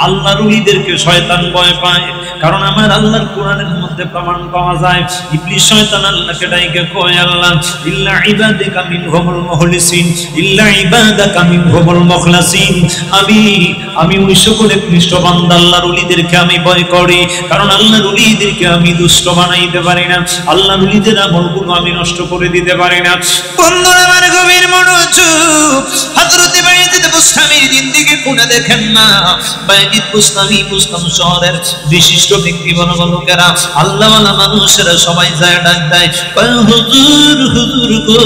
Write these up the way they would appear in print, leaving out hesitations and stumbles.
আল্লাহর ওলিদেরকে শয়তান ভয় পায়, কারণ আমার আল্লাহর কোরআনের মধ্যে প্রমাণ পাওয়া যায়। ইবলিস শয়তান আল্লাহকে ডাইকে কয়, আল্লাহ ইল্লা ইবাদাকা মিনহুমুল মুখলিসিন, ইল্লা ইবাদাকা মিনহুমুল মুখলাসিন, আমি ওই সকল একনিষ্ঠ বান্দা আল্লাহর ওলিদেরকে আমি ভয় করি, কারণ আল্লাহর ওলিদেরকে আমি দুষ্ট বানাইতে পারি না, আল্লাহর ওলিদের আমলগুলো আমি নষ্ট করে দিতে পারি না। বন্ধুরা আমার গভীর মনোযোগ, হযরত বাইজিদ বুস্তামির জিন্দেগি কোনে দেখেন না। বাইজিদ বুস্তামি বুস্তাম শহরের বিশিষ্ট ব্যক্তি বড় লোকেরা, আল্লাহওয়ালা মানুষেরা সবাই যায় ডাক দেয়, হুজুর হুজুর গো,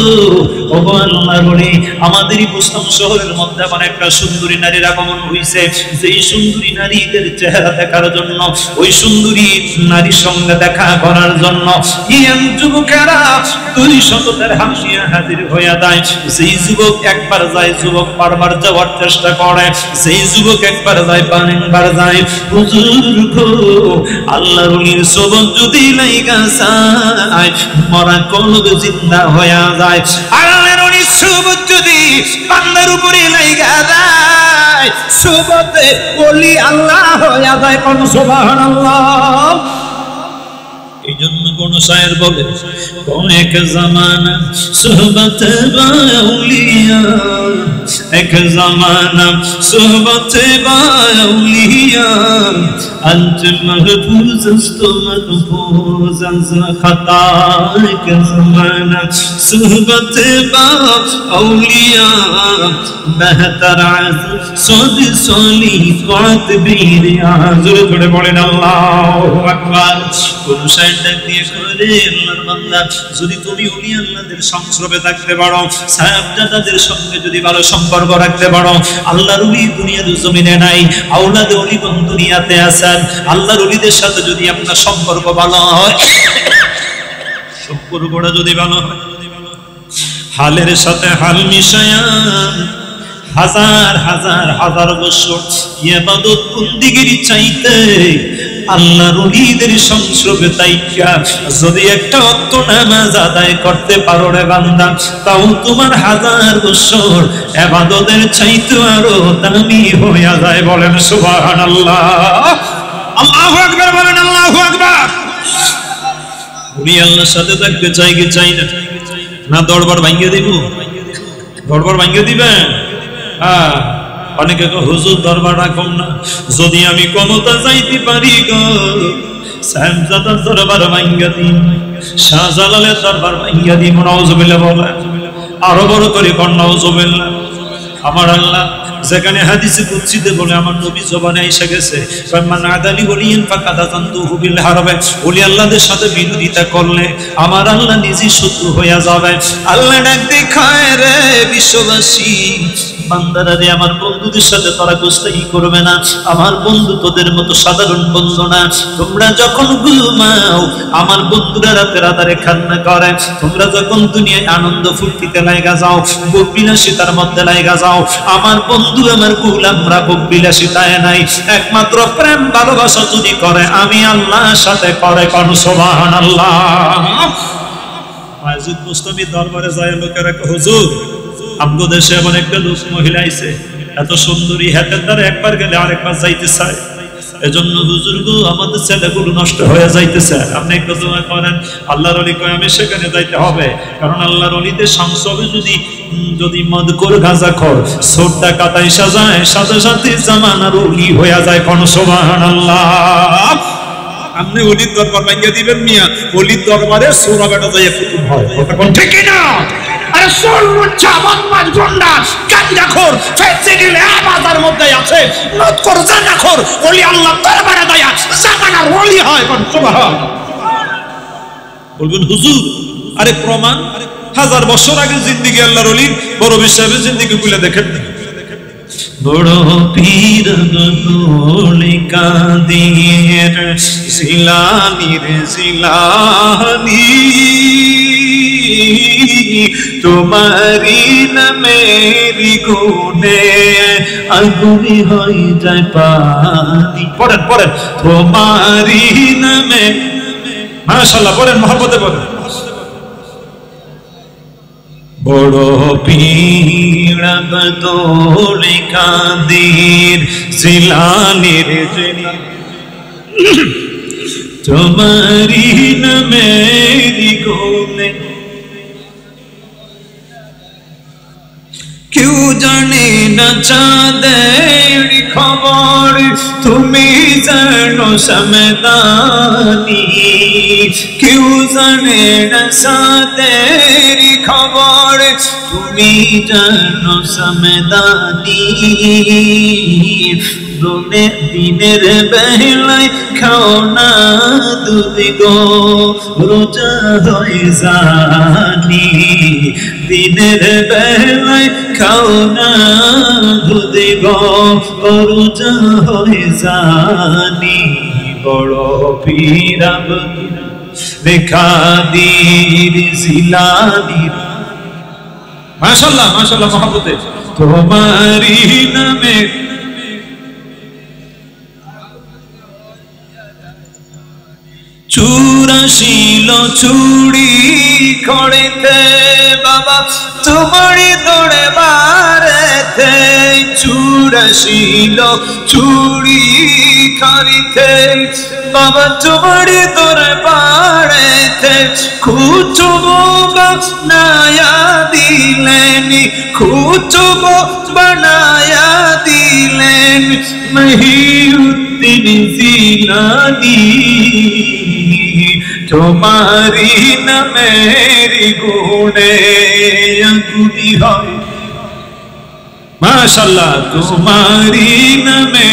ওগো আল্লাহর ওলি, আমাদেরই বুস্তাম শহরের মধ্যে আমার একটা সুন্দরী নারীর আগমন হইছে। যেই সুন্দরী নারীদের চেহারা দেখার জন্য, ওই সুন্দরী নারীর সঙ্গে দেখা করার জন্য ইয়াং যুবকেরা 200 দিরহাম নিয়ে হাজির হইয়া যায়। যেই যুবক একবার যায়, যুবক বারবার যাওয়ার চেষ্টা করে, যেই যুবক একবার যায় বারবার যায়। হুজুর গো, আল্লাহর ওলির সবক যদি লাইগা যায়, মরা কলব জিন্দা হইয়া যায়। আল্লাহর ওলির সবক যদি বান্দার উপরে লাইগা যায়, সবতে ওলি আল্লাহ হইয়া যায়। কোন সুবহানাল্লাহ। এই জন্য কোন শায়ের বলে, এক জামানা সোহবত বাউলিয়া, এক জামানা সোহবত বাউলিয়া, আজ মাহফুজ আস্ত মাহফুজ আজ খতা, এক জামানা সোহবত বাউলিয়া, বেহতর আজ সদ সলি ফাত বীর আজ। জোরে বলেন আল্লাহু আকবার। কোন শায়ের ডাক দিয়ে করে, আল্লাহর বান্দা, যদি তুমি ওলি আল্লাহদের সংস্রবে থাকতে পারো, সাহাবজাদাদের সঙ্গে যদি ভালো সম্পর্ক রাখতে পারো, আল্লাহর ওলি দুনিয়ার জমিনে নাই, আওলাদে ওলিগণ দুনিয়াতে আছেন, আল্লাহর ওলিদের সাথে যদি আপনার সম্পর্ক ভালো হয়, সম্পর্কটা যদি ভালো হয়, হালের সাথে হাল মিশায়া হাজার হাজার হাজার বছর ইবাদত বন্দেগীর চাইতে আল্লাহর ওলিদের সংস্রবে তাইকা যদি একটা ওয়াক্ত নামাজ আদায় করতে পারো রে বান্দা, তাও তোমার হাজার বছর ইবাদতের চাইতে আরো দামি হইয়া যায়। বলেন সুবহানাল্লাহ। আল্লাহু আকবার বলেন, আল্লাহু আকবার। ওলি আল্লাহর সাথে থাকতে চাই কি চাই না? না দরবার ভাঙিয়ে দিব? দরবার ভাঙিয়ে দিবেন? অনেকে হুজুর দরবার রাখুন না, যদি আমি ক্ষমতা চাইতে পারি গো, সাহেবজাদার দরবার ভাঙ্গা দিন, শাহজালালের দরবার ভাঙ্গা দিন। নাউজুবিল্লাহ বলেন, আরো বড় করে কোন নাউজুবিল্লাহ। আমার আল্লাহ যেখানে হাদিসে কুদসিতে বলে, আমার নবী জবানে এসে গেছে, মান আদালি ওলিয়ান ফাকাদ আযানতুহু বিল হারবে, ওলি আল্লাহদের সাথে বিরোধিতা করলে আমার আল্লাহ নিজে শত্রু হইয়া যাবে। আল্লাহ ডাক দেখায়, রে বিশ্ববাসী বান্দারা রে, আমার বন্ধুদের সাথে তারা গোস্তাহি করবে না, আমার বন্ধু তোদের মতো সাধারণ বন্ধু না। তোমরা যখন ঘুমাও, আমার বন্ধুরা রাতের আধারে কান্না করে। তোমরা যখন দুনিয়ায় আনন্দ ফুর্তিতে লাগা যাও, ভোগ বিলাসিতার মধ্যে লাগা যাও, আমার বন্ধু আমার গোলামরা ভোগ বিলাসিতায় নাই, একমাত্র প্রেম ভালোবাসা যদি করে আমি আল্লাহর সাথে করে। কোন সুবহানাল্লাহ। বাইজিদ বুস্তামি দরবারে যায় লোকেরা, হুজুর আমগো দেশে এমন একটা লোক মহিলা আইছে, এত সুন্দরী, হাতের দ্বারা একবার গেলে আরেকবার যাইতে চায়, এজন্য হুজুর গো আমাদের ছেলেগুলো নষ্ট হয়ে যাইতেছে, আপনি একটু দোয়া করেন। আল্লাহর ওলি কয়, আমি সেখানে যাইতে হবে, কারণ আল্লাহর ওলিদের সংসবে যদি মদখোর গাঁজাখোর সোডা কাটাই সাজায়, সাথে সাথে জামানার ওলি হয়ে যায়। কোন সুবহানাল্লাহ। আপনি ওলির দরবার ভাঙিয়ে দিবেন মিয়া, ওলির দরবারে সোরা বেটা যাইয়া কুতুব হয়, কথা কোন ঠিক না? আরে সর্বোচ্চ বদমাশ গুন্ডা গাঁজাখোর ফেসিডিল আবাদের মধ্যে আছে, মদখোর গাঁজাখোর ওলি আল্লাহ দরবারে দয়া জামানার ওলি হয়। কোন সুবহানাল্লাহ। বলবেন হুজুর, আরে প্রমাণ, 1000 বছর আগে জিন্দেগি আল্লাহর ওলির বড় সাহেবের জিন্দেগি গুলো দেখেন। বড় পীর গলি কাদের জিলানী রে জিলানী, তোমারি নামেরি গুণে আগুনি হয়ে যায় পানি। পড়েন পড়েন, তোমারি নামে, মাশাআল্লাহ পড়েন, মহব্বতে পড়েন। বড় পীর আব্দুল কাদের জিলানীর তোমারি নামেরি গুণে কেউ জানে না চাঁদের খবর, তুমি জানো সমদানি। কেউ জানে না চাঁদের খবর, তুমি জানো সমদানি। দিনের বেলায় খাও না দুধ গো, রোজা হয়ে জানি। দিনের বেলায় খাও না দুধ গো, রোজা হয়ে জানি। বড় পীর আব্দুল কাদের জিলানী। মাশাআল্লাহ মাশাআল্লাহ, মহব্বতে তোমারি নামে চুরাশিল চুড়ি খড়েতে বাবা তোমারি দৌড়ে বারেতে। চুরাশিল চুড়ি খড়িতে বাবা তোমারি দৌড়ে বারেতে। খুচব বানায়া দিলেন, খুচব বানায়া দিলেন মহিউদ্দিন জিলানী। তোমারি নামের গুণে গুণী হয় মাশাআল্লাহ, তোমারি নামে।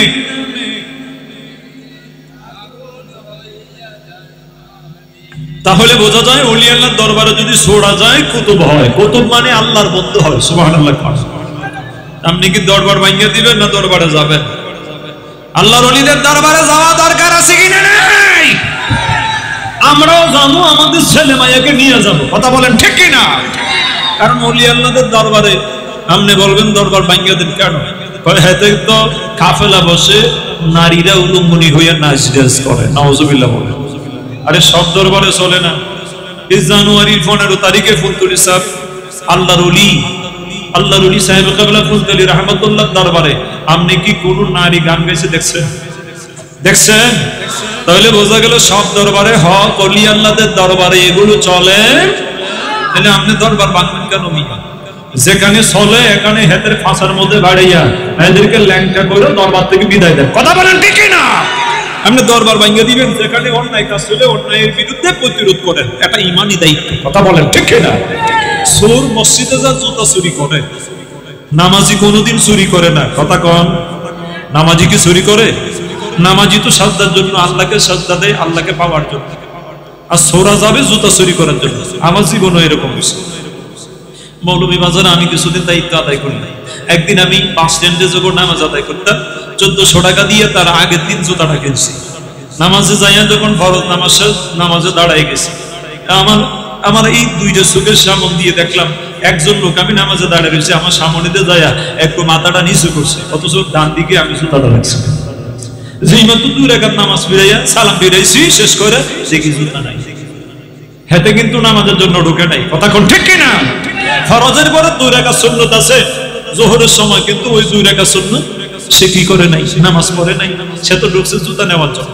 তাহলে বোঝা যায় ওলি আল্লাহর দরবারে যদি ছোড়া যায় কুতুব হয়। কুতুব মানে আল্লাহর বন্ধু হয়। সুবহানাল্লাহ। আপনি কি দরবার ভাঙিয়ে দিবেন না দরবারে যাবেন? আল্লাহর ওলিদের দরবারে যাওয়া দরকার আছে কি না? নাই। আমরাও যাবো, আমাদের ছেলে মাইয়াকে নিয়ে যাবো। কথা বলেন ঠিক কি না? কারণ ওলি আল্লাহদের দরবারে আপনি বলবেন দরবার ভাঙিয়ে দেন কেন? হেতে তো কাফেলা বসে নারীরা উলুঙ্গনি হইয়া নাচ ডান্স করে। নাউজুবিল্লাহ বলে। আরে সব দরবারে চলে না। এই জানুয়ারির 15 তারিখে ফুলতলি সাহেব আল্লাহর ওলি সাহেব কাবলা ফুলতলি রাহমাতুল্লাহ দরবারে আপনি কি কোন নারী গান গাইছে দেখছেন? দেখছেন? তাহলে বোঝা গেল সব দরবারে হক ওলি আল্লাহদের দরবারে এগুলো চলে। তাহলে আপনি দরবার ভাঙবেন কেন মিয়া? যেখানে চলে এখানে হেতের ফাঁসার মধ্যে বাড়াইয়া এদেরকে ল্যাংটা করে দরবার থেকে বিদায় দেন। কথা বলেন ঠিক না? আপনি দরবার ভাঙিয়ে দিবেন, যেখানে অন্যায় কাজ চলে অন্যায়ের বিরুদ্ধে প্রতিরোধ করেন। এটা ইমানি দায়িত্ব। কথা বলেন ঠিক না? চোর মসজিদে যা জুতা চুরি করে, নামাজি কোনোদিন চুরি করে না। কথা কন, নামাজি কি চুরি করে? নামাজি তো সাজদার জন্য আল্লাহকে সাজদা দেয়, আল্লাহকে পাওয়ার জন্য। আর চোরা যাবে জুতা চুরি করার জন্য। আমার জীবনও এরকম হয়েছে। মৌলভীবাজারে আমি কিছুদিন দায়িত্ব আদায় করি। একদিন আমি বাস স্ট্যান্ডে যখন নামাজ আদায় করতাম 1400 টাকা দিয়ে তার আগের দিন জুতাটা কিনছি। নামাজে যাইয়া যখন ফরজ নামাজে দাঁড়াই গেছি, আমার এই দুইটা চোখের সামনে দিয়ে দেখলাম একজন লোক, আমি নামাজে দাঁড়িয়ে রয়েছে, আমার সামনে দিয়ে যাইয়া একটু মাথাটা নিচু করছে, অথচ ডান দিকে আমি জুতাটা রাখছি। যেই মাত্র 2 রাকাত নামাজ ফিরাইয়া সালাম ফিরাইছি, শেষ করে দেখি জুতা নাই। হেতে কিন্তু নামাজের জন্য ঢুকে নাই। কথা কোন ঠিক কিনা? ফরজের পরে 2 রাকাত সুন্নাত আছে যোহরের সময়, কিন্তু ওই 2 রাকাত সুন্নাত সে কি করে নাই? নামাজ পড়ে নাই। সে তো ঢুকছে জুতা নেওয়ার জন্য।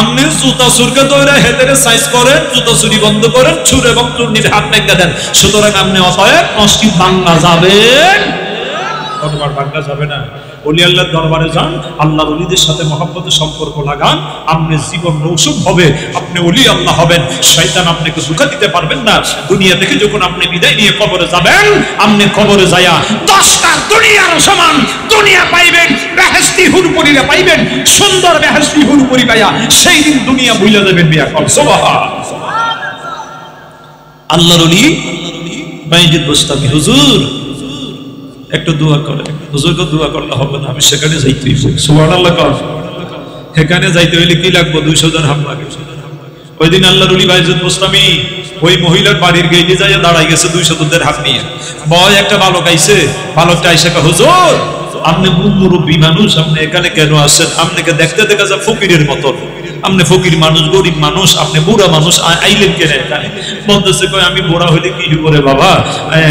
আপনি জুতা চুরকে ধরে হেতের সাইজ করেন, জুতা চুরি বন্ধ করেন, চুর এবং চুর্নির হাত ভেঙে দেন। সুতরাং আপনি অতএব মসজিদ ভাঙা যাবেন, দরবার ভাঙা যাবে না। ওলি আল্লাহর দরবারে যান, আল্লাহর ওলিদের সাথে মহব্বতের সম্পর্ক লাগান, আপনার জীবন মৌসুম হবে, আপনি ওলি আল্লাহ হবেন। শয়তান আপনাকে ধোঁকা দিতে পারবেন না। দুনিয়া থেকে যখন আপনি বিদায় নিয়ে কবরে যাবেন, আপনি কবরে যায়া 10টা দুনিয়ার সমান দুনিয়া পাইবেন, বেহেশতি হুরপুরিরা পাইবেন, সুন্দর বেহেশতি হুরপুরি পাইয়া সেই দিন দুনিয়া ভুলে যাবেন। বিয়া কর সুবহান। আল্লাহর ওলি বাইজিদ বুস্তামি হুজুর একটু দোয়া করে। হুজুরকে দোয়া করলে হবে না, আমি সেখানে যাইতে হইব। সুবহানাল্লাহ। সেখানে যাইতে হইলে কি লাগবে? 200 দিরহাম লাগে। ওই দিন আল্লাহর ওলি বাইজিদ বুস্তামি ওই মহিলার বাড়ির গেইটে যাইয়া দাঁড়াই গেছে 200 দিরহাম নিয়ে। বয় একটা বালক আইছে, বালকটা আইসা কয় হুজুর আপনি মুরব্বী মানুষ, আপনি এখানে কেন আসেন? আপনাকে দেখতে দেখা যায় ফকিরের মতো। আপনি ফকির মানুষ, গরিব মানুষ, আপনি বুড়া মানুষ, আইলেন কেন এখানে? বলতেছে কয় আমি বুড়া হইলে কি করে বাবা,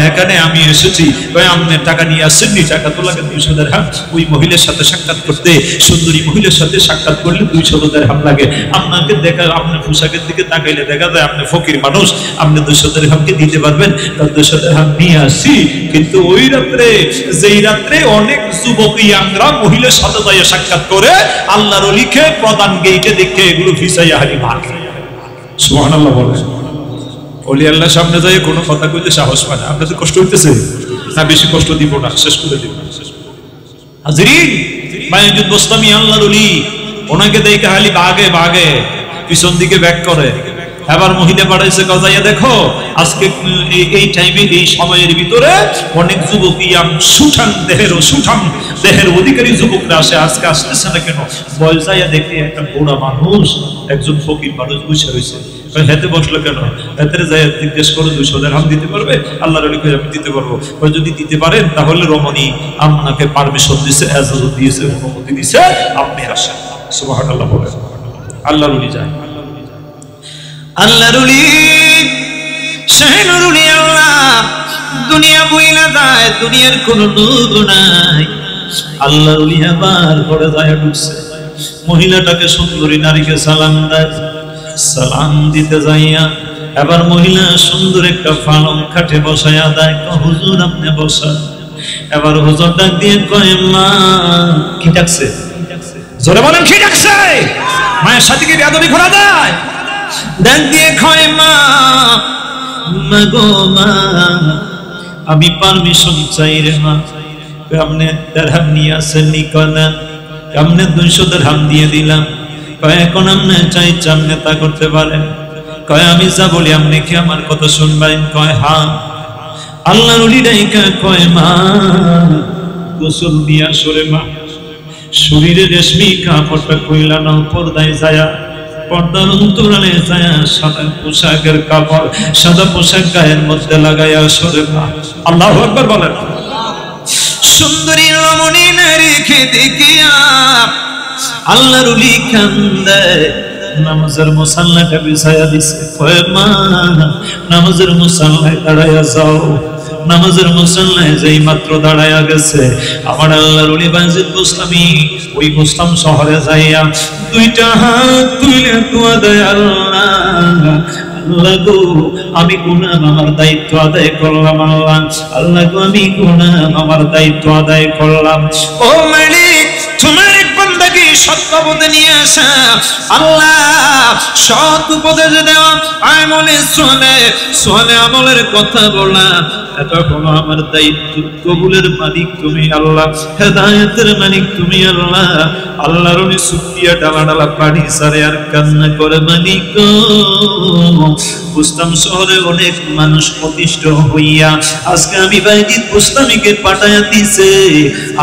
এখানে আমি এসেছি কয় আপনি টাকা নিয়ে আসছেননি, টাকা তো লাগে 200 দিরহাম। ওই মহিলার সাথে সাক্ষাৎ করতে, সুন্দরী মহিলার সাথে সাক্ষাৎ করলে 200 দিরহাম লাগে। আপনাকে দেখা, আপনার পোশাকের দিকে তাকাইলে দেখা যায় আপনি ফকির মানুষ, আপনি 200 দিরহামকে দিতে পারবেন? তার 200 দিরহাম নিয়ে আসছি। কিন্তু ওই রাত্রে, যেই রাত্রে অনেক যুবক ইয়াংরা মহিলার সাথে যাইয়া সাক্ষাৎ করে, আল্লাহর ওলিকে প্রধান গেইটে দেখে এগুলো ভিসাইয়া হারি ভাগে। সুবহানাল্লাহ বলে। ওলি আল্লাহর সামনে যাই কোনো কথা কইতে সাহস পায় না। আপনাদের কষ্ট হইতেছে না? বেশি কষ্ট দিব না, শেষ করে দিব। হাজিরিন, বাইজুদ বোস্তামি আল্লাহর ওলি, ওনাকে দেখে হালি ভাগে ভাগে, পিছন দিকে ব্যাক করে। এবার মহিলা পাঠাইছে গজাইয়া, দেখো আজকে এই টাইমে, এই সময়ের ভিতরে অনেক যুবক ইয়াং সুঠাম দেহের অধিকারী যুবকরা আসে, আজকে আসতেছে না কেন? বয়সাইয়া দেখে একটা বুড়া মানুষ, একজন ফকির মানুষ বসে রয়েছে। হেতে বসলো কেন? হেতে যাই জিজ্ঞেস করো 200 দিরহাম দিতে পারবে? আল্লাহর ওলি কই আমি দিতে পারবো। যদি দিতে পারেন তাহলে রমণী আপনাকে পারমিশন দিয়েছে, এজাজত দিয়েছে, অনুমতি দিয়েছে, আপনি আসেন। সুবহানাল্লাহ বলে। আল্লাহর ওলি যায়। আল্লাহর ওলি শাহিনুর ওলি আল্লাহ দুনিয়া বইলা যায়, দুনিয়ার কোনো নূর নাই। আল্লাহর ওলি আবার ঘরে যায় ঢুকছে, মহিলাটাকে সুন্দরী নারীকে সালাম দেয়। সালাম দিতে যাইয়া এবার মহিলা সুন্দর একটা পালং খাটে বসাইয়া দেয়। হুজুর আপনি বসা। এবার হুজুর ডাক দিয়ে কয়, মা। কি ডাকছে? জোরে বলেন, কি ডাকছে? মায়ের সাথে কি বেয়াদবি করা যায়? ডাক দিয়ে কয়, মা গো মা, আমি পারমিশন চাই রে মা। আপনি দিরহাম নিয়ে আসেন নি? কয় আপনি 200 দিরহাম দিয়ে দিলাম। কয় এখন আপনি চাই চামনে তা করতে পারেন? কয় আমি যা বলি আপনি কি আমার কথা শুনবেন? কয় হ্যাঁ। আল্লাহর ওলি ডাইকা কয়, মা গোসল দিয়া সরে মা, শরীরে রেশমি কাপড়টা কইলা নাও, পর্দায় যায়া, পর্দার অন্তরালে যায়া সাদা পোশাকের কাপড়, সাদা পোশাক গায়ের মধ্যে লাগাইয়া সরে মা। আল্লাহু আকবার বলেন। সুন্দরী রমণী নারীকে দেখিয়া আল্লাহর ওলি কান্দে। নামাজের মুসাল্লাটা বিছায়া দিছে। কয় মা নামাজের মুসাল্লায় দাঁড়াইয়া যাও। নামাজের মুসাল্লায় যেই মাত্র দাঁড়াইয়া গেছে, আমার আল্লাহর ওলি বাইজিদ বোস্তামি ওই বোস্তাম শহরে যাইয়া 2টা হাত তুলে দোয়া দেয়, আল্লাহ আল্লাহ গো আমি গুনাহ আমার দায়িত্ব আদায় করলাম, আল্লাহ গো আমি গুনাহ আমার দায়িত্ব আদায় করলাম। ও মালিক, তোমার এক বান্দাকে সত্য পথে নিয়ে আসা, আল্লাহ সৎ উপদেশ দেওয়া, আমলে চলে আমলের কথা বলা, এটা হলো আমার দায়িত্ব। কবুলের মালিক তুমি আল্লাহ, হেদায়েতের মালিক তুমি আল্লাহ। আল্লাহর ওলি সুকিয়া ডালা ডালা পানি সারে আর কান্না করে, মালিক বুস্তাম শহরে অনেক মানুষ অতিষ্ঠ হইয়া আজকে আমি বাইজিদ বোস্তামিকে পাঠাইয়া দিছে।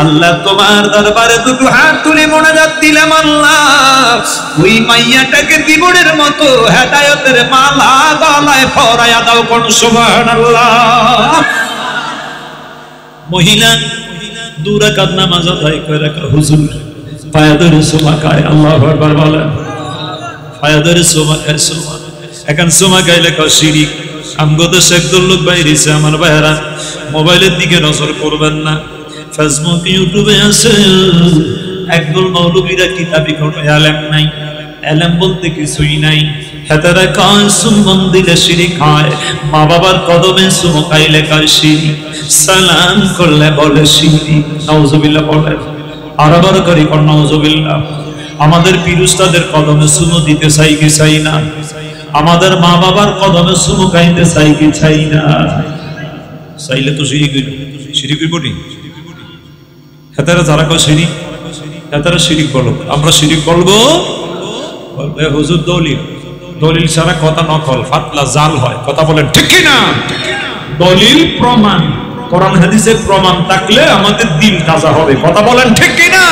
আল্লাহ তোমার দরবারে 2 হাত তুলে মোনাজাত দিলাম, আল্লাহ ওই মাইয়াটাকে জীবনের মতো হেদায়েতের মালা গলায় পরাইয়া দাও। কোন সুবহানাল্লাহ। মহিলা 2 রাকাত নামাজ আদায় করে রাখা, হুজুর পায়ে ধরে সুমা খায়। আল্লাহু আকবার বলেন। পায়ে ধরে সুমা খায়। এখন সুমা খাইলে কয় শিরিক। আমগো তো শেখদুল লোক বাইরেছে, আমার ভাইয়েরা মোবাইলের দিকে নজর করবেন না। ফেসবুক ইউটিউবে আছে একদল মৌলবীরা কিতাবি কোনো আলেম নাই, আলেম বলতে কিছুই নাই। হেতারা কয় সুমন দিলে শিরিক হয়, মা বাবার কদমে সুমো খাইলে কয় শিরিক, সালাম করলে বলে শিরিক। নাউজুবিল্লাহ বলেন। আরবার করি কোন নাউজুবিল্লাহ। আমাদের পীর উস্তাদের কদমে সুমো দিতে চাই কি চাই না? আমাদের মা বাবার কদমে সুমো খাইতে চাই কি চাই না? চাইলে তো শিরিক হইল। শিরিক হইব নি? হেতারা যারা কয় শিরিক, হেতারা শিরিক বলো, আমরা শিরিক বলবো। বলবে হুজুর দলিল, দলিল ছাড়া কথা নকল, ফাতলা জাল হয়। কথা বলেন ঠিক কি না? দলিল প্রমাণ, কোরআন হাদিসের প্রমাণ থাকলে আমাদের দিল তাজা হবে। কথা বলেন ঠিক কি না?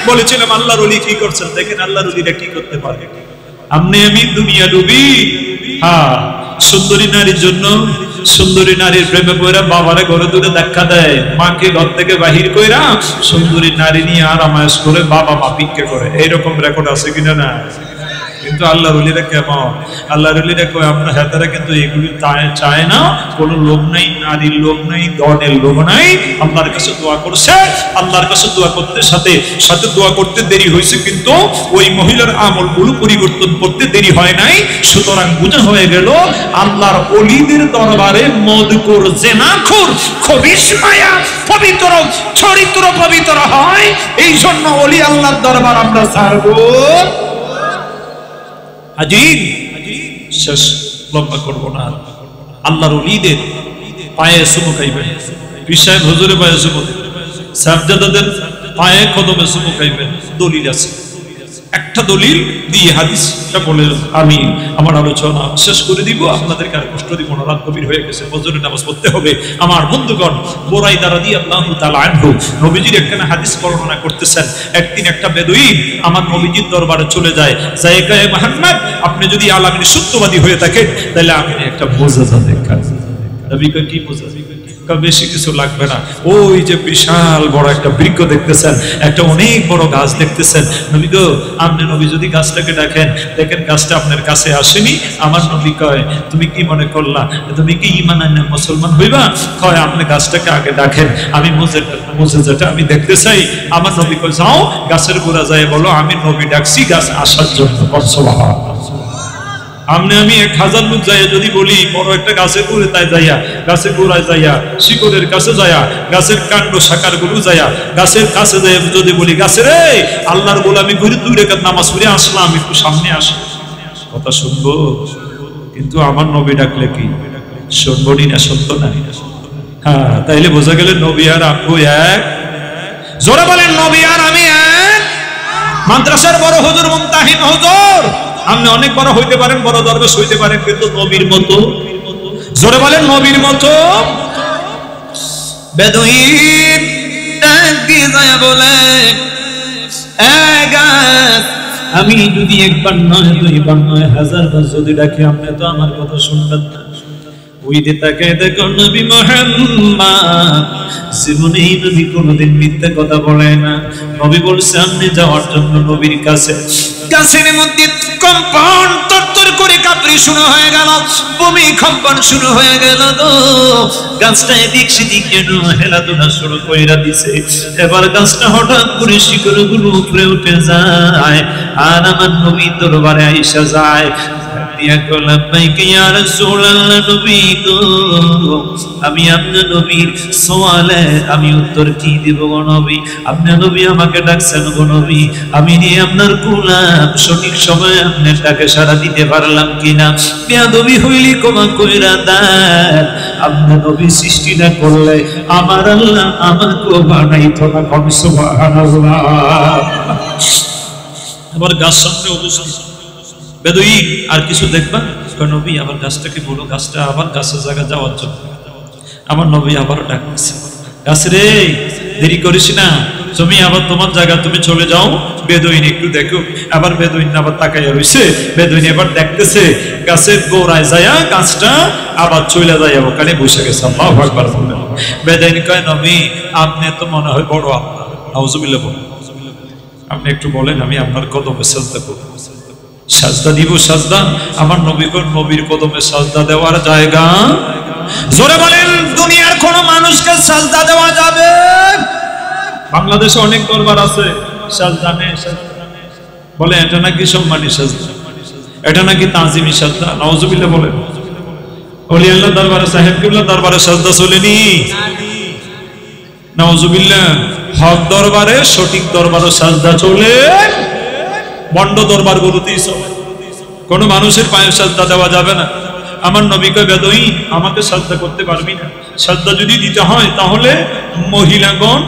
বলেছিলাম আল্লাহর ওলি কি করছেন দেখেন, আল্লাহর ওলিরা কি করতে পারে। আপনি আমি দুনিয়া ডুবি, হ্যাঁ সুন্দরী নারীর জন্য, সুন্দরী নারীর প্রেমে পড়া বাবারে ঘরে দূরে দেখা দেয়, মাকে ঘর থেকে বাহির কইরা সুন্দরী নারী নিয়ে আরামায়াস করে বাবা মা ভিক্ষা করে। এইরকম রেকর্ড আছে কিনা? না কিন্তু আল্লাহর ওলিরা কেমন? আল্লাহর ওলিরা কয় আমরা হেতারা কিন্তু এগুলি চায় না, কোনো লোভ নাই, নারীর লোভ নাই, ধনের লোভ নাই, আল্লাহর কাছে দোয়া করছে। আল্লাহর কাছে দোয়া করতে সাথে সাথে দোয়া করতে দেরি হয়েছে, কিন্তু ওই মহিলার আমলগুলো পরিবর্তন করতে দেরি হয় নাই। সুতরাং বোঝা হয়ে গেল আল্লাহর ওলিদের দরবারে মদকুর, জেনাখুর, খবিশ মায়া পবিত্র, চরিত্র পবিত্র হয়। এই জন্য ওলি আল্লাহর দরবার আমরা ছাড়বো। হাজির শেষ লম্বা করবো না। আল্লাহর ওলিদের পায়ে চুমু খাইবেন, পীর সাহেব হুজুরের পায়ে চুমু দিবেন, সাহেবজাদাদের পায়ে কদমে চুমু খাইবেন। দলিল আছে, একটা দলিল দিয়ে হাদিসটা বলে আমি আমার আলোচনা শেষ করে দিব। আপনাদেরকে আর কষ্ট দিব না, রাত গভীর হয়ে গেছে, ফজরের নামাজ পড়তে হবে। আমার বন্ধুগণ, বুরাইদা রাদিয়াল্লাহু তাআলা আনহু নবীজির একখানা হাদিস বর্ণনা করতেছেন। একদিন একটা বেদুইন আমার নবীজির দরবারে চলে যায়, জায়গায় মুহাম্মদ আপনি যদি আলামিন সত্যবাদী হয়ে থাকেন তাহলে আপনি একটা মুজিজা দেখান। নবী কয় কি মুজিজা? বেশি কিছু লাগবে না, ওই যে বিশাল বড় একটা বৃক্ষ দেখতেছেন, একটা অনেক বড় গাছ দেখতেছেন, নবী গো আপনি নবী যদি গাছটাকে ডাকেন, দেখেন গাছটা আপনার কাছে আসেনি। আমার নবী কয় তুমি কি মনে করলা, তুমি কি ঈমান আনে মুসলমান হইবা? কয় আপনি গাছটাকে আগে ডাকেন, আমি মুজিজাটা আমি দেখতে চাই। আমার নবী কয় যাও গাছের গোড়া যায় বলো আমি নবী ডাকছি গাছ আসার জন্য। সুবহানাল্লাহ। আমি 1000 লোক যাইয়া যদি বলি বড় একটা গাছের গোড়ে তাই যাইয়া, গাছের গোড়ায় যাইয়া, শিকড়ের কাছে যাইয়া, গাছের কাণ্ড শাখার গুলো যাইয়া, গাছের কাছে যাইয়া যদি বলি গাছের এই আল্লাহর গোলামি করে 2 রাকাত নামাজ পড়ে আসলাম, একটু সামনে আসো, কথা শুনবো? কিন্তু আমার নবী ডাকলে কি শুনবনি না? সত্য না? হ্যাঁ, তাইলে বোঝা গেল নবী আর আপু এক। জোরে বলেন নবী আর আমি এক। মাদ্রাসার বড় হুজুর, মুমতাহিন হুজুর, আপনি অনেক বড় হইতে পারেন, বড় দরবেশ হইতে পারেন, কিন্তু নবীর মতো, জোরে বলেন নবীর মতো। বেদুইন ডাক দিয়ে যায় বলে আমি যদি একবার নয়, 2বার নয়, 1000 বার যদি ডাকি আপনি তো আমার কথা শুনবেন না। ওই যে তাকে দেখো নবী মুহাম্মদ জীবনেই নবী কোনোদিন মিথ্যা কথা বলে না। নবী বলছে আপনি যাওয়ার জন্য নবীর কাছে, গাছের মধ্যে কম্পন তরতর করে কাঁপড়ি শুরু হয়ে গেল, ভূমিকম্পন শুরু হয়ে গেল, তো গাছটা এদিক সেদিক যেন হেলাধুলা শুরু কইরা দিছে। এবার গাছটা হঠাৎ করে শিকড়গুলো উপরে উঠে যায়, আর আমার নবী দরবারে আইসা যায়। আমি আপনার নবীর সওয়ালে আমি উত্তর কি দিব গো নবী? আপনার নবী আমাকে ডাকছেন গো নবী, আমি নিয়ে আপনার গোলাম সঠিক সময়ে আপনার ডাকে সাড়া দিতে পারলাম কিনা? বেয়াদবি হইলি ক্ষমা কইরা দেন। আপনার নবী সৃষ্টি না করলে আমার আল্লাহ আমাকে বানাইতো না। সুবহানাল্লাহ। আবার গাছ সামনে অবস্থিত বেদুইন, আর কিছু দেখবা? নবী আবার গাছটাকে বলো, গাছটা আবার গাছের জায়গা যাওয়ার জন্য। আমার নবী আবার ডাকছে, গাছ রে দেরি করিস না, তুমি আবার তোমার জায়গা তুমি চলে যাও। বেদুইন একটু দেখো, আবার বেদুইন আবার তাকাইয়া রইছে। বেদুইন এবার দেখতেছে গাছের গোড়ায় যায়া গাছটা আবার চলে যায়, ওখানে বসে গেছে। আল্লাহু আকবার বললেন। বেদুইন কয় নবী আপনি তো মনে হয় বড় আল্লাহ, নাউজুবিল্লাহ বলেন, আপনি একটু বলেন আমি আপনার কদমে সাজদা করব। সাজদা দিব? সাজদা আমার নবীর কদমে সাজদা দেওয়ার জায়গা? জোরে বলেন দুনিয়ার কোন মানুষকে সাজদা দেওয়া যাবে? বাংলাদেশে অনেক দরবার আছে সাজদা নেই, বলে এটা নাকি সম্মানী সাজদা, এটা নাকি তাজিমি সাজদা। নাউজুবিল্লাহ বলেন। ওলি আল্লাহ দরবারে, সাহেব কিবলা দরবারে সাজদা চলেনি। নাউজুবিল্লাহ। হক দরবারে, সঠিক দরবারে সাজদা চলে, বন্ড দরবার গুলোতেই চলে। কোন মানুষের পায়ে সাজদা দেওয়া যাবে না। আমার নবী কয় বেদুইন আমাকে সাজদা করতে পারবি না। সাজদা যদি দিতে হয় তাহলে মহিলাগণ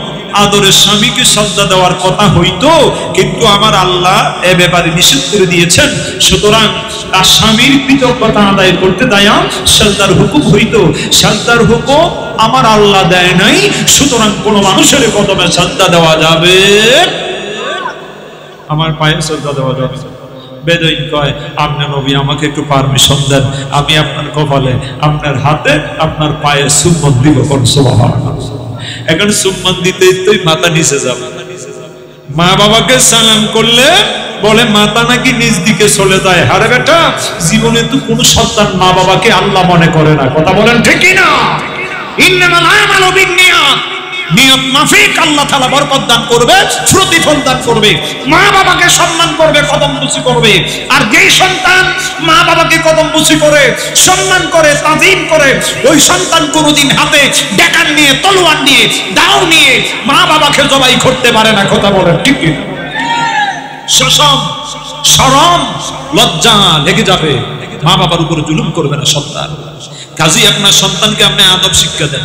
আদরের স্বামীকে সাজদা দেওয়ার কথা হইতো, কিন্তু আমার আল্লাহ এ ব্যাপারে নিষেধ করে দিয়েছেন। সুতরাং তার স্বামীর কৃতজ্ঞতা আদায় করতে দেয়া সাজদার হুকুম হইতো। সাজদার হুকুম আমার আল্লাহ দেয় নাই, সুতরাং কোন মানুষের কদমে সাজদা দেওয়া যাবে, আমার পায়ে সাজদা দেওয়া যাবে। বেদুইন কয় আপনার নবী আমাকে একটু পারমিশন দেন, আমি আপনার কপালে, আপনার হাতে, আপনার পায়ে সুম্মত দিব। সুবহানাল্লাহ। এখন সুম্মত দিতে মাথা নিচে যাবে। মা বাবাকে সালাম করলে বলে মাথা নাকি নিজ দিকে চলে যায়। আরে বেটা, জীবনে তো কোনো সন্তান মা বাবাকে আল্লাহ মনে করে না। কথা বলেন ঠিক কি না? ইন্নামাল আমালু বিন্নিয়াত, নিয়ত মাফিক আল্লাহ তাআলা বরকত দান করবে, প্রতিফল দান করবে। মা বাবাকে সম্মান করবে, কদম বুসি করবে। আর যেই সন্তান মা বাবাকে কদম বুসি করে, সম্মান করে, তাজিম করে, ওই সন্তান কোনোদিন হাতে ডেকান নিয়ে, তলোয়ার নিয়ে, দাও নিয়ে মা বাবাকে জবাই করতে পারে না। কথা বলেন ঠিক কি? শরম, শরম, লজ্জা লেগে যাবে। মা বাবার উপরে জুলুম করবে না সন্তান। কাজী আপনার সন্তানকে আপনি আদব শিক্ষা দেন।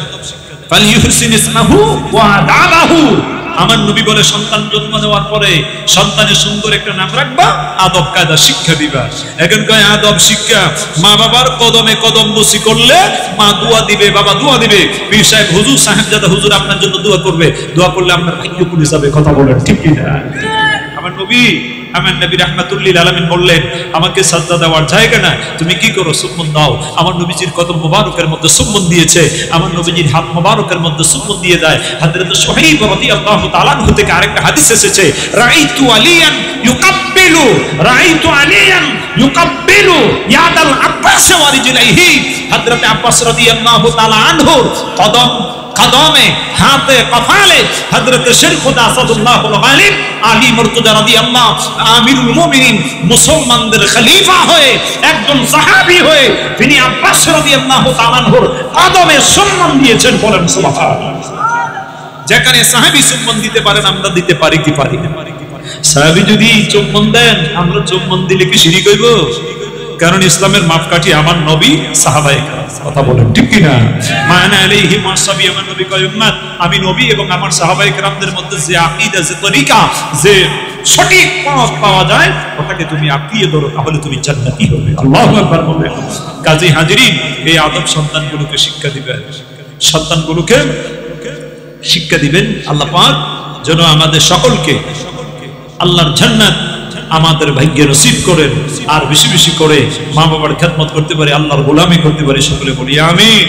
ফালিয়ুহসিন ইসমাহু ওয়া আদাবাহু। আমার নবী বলে, সন্তান জন্ম দেওয়ার পরে সন্তানের সুন্দর একটা নাম রাখবা, আদব কায়দা শিক্ষা দিবা। এখন কয় আদব শিক্ষা, মা বাবার কদমে কদম বসি করলে মা দোয়া দিবে, বাবা দোয়া দিবে, পীর সাহেব হুজুর, সাহেবজাদা হুজুর আপনার জন্য দোয়া করবে, দোয়া করলে আপনার ভাগ্য খুলে যাবে। কথা বলেন ঠিক কি না? আমার নবী, আমার নবী রাহমাতুল লিল আলামিন বললেন, আমাকে সাজদা দেওয়ার জায়গা না, তুমি কি করো? চুম্বন দাও। আমার নবীজির কদম মোবারকের মধ্যে চুম্বন দিয়েছে, আমার নবীজির হাত মোবারকের মধ্যে চুম্বন দিয়ে দেয়। হযরত সুহাইব রাদিয়াল্লাহু তাআলা আনহু থেকে আরেকটা হাদিস এসেছে, রাআইতু আলিয়ান ইউকাব্বিলু, রাআইতু আলিয়ান ইউকাব্বিলু ইয়াদাল আব্বাস ওয়া রিজলাইহি। হযরত আব্বাস রাদিয়াল্লাহু তাআলা আনহু কদম, কদমে, হাতে, কপালে হযরত শের খুদা আসাদুল্লাহুল গালিব আলী মুর্তজা রাদিয়াল্লাহু আমিরুল মুমিনিন, মুসলমানদের খলিফা হয়ে, একজন সাহাবী হয়ে তিনি আব্বাস রাদিয়াল্লাহু তাআলা আনহুর কদমে সম্মান দিয়েছেন। বলেন সুবহানাল্লাহ। যেখানে সাহাবী সম্মান দিতে পারেন, আমরা দিতে পারি কি পারি না? সাহাবী যদি চুম্বন দেন, আমরা চুম্বন দিলে কি শিরক হইব? কারণ ইসলামের মাপকাঠি আমার নবী, সাহাবায়ে কেরাম। কথা বলেন ঠিক কি না? মানা আলাইহি মাসাবি, আমার নবী কয় উম্মত, আমি নবী এবং আমার সাহাবায়ে কেরামদের মধ্যে যে আকীদা, যে তরিকা, যে সঠিক পথ পাওয়া যায়, ওটাকে তুমি আঁকড়িয়ে ধরো, তাহলে তুমি জান্নাতি হবে। আল্লাহু আকবার বলেন। কাজী হাজিরিন, এই আদব সন্তানগুলোকে শিক্ষা দিবেন, সন্তানগুলোকে শিক্ষা দিবেন। আল্লাহ পাক যেন আমাদের সকলকে আল্লাহর জান্নাত আমাদের ভাগ্যে নসিব করেন, আর বেশি বেশি করে মা বাবার খেদমত করতে পারি, আল্লাহর গোলামি করতে পারি। সকলে বলি আমিন।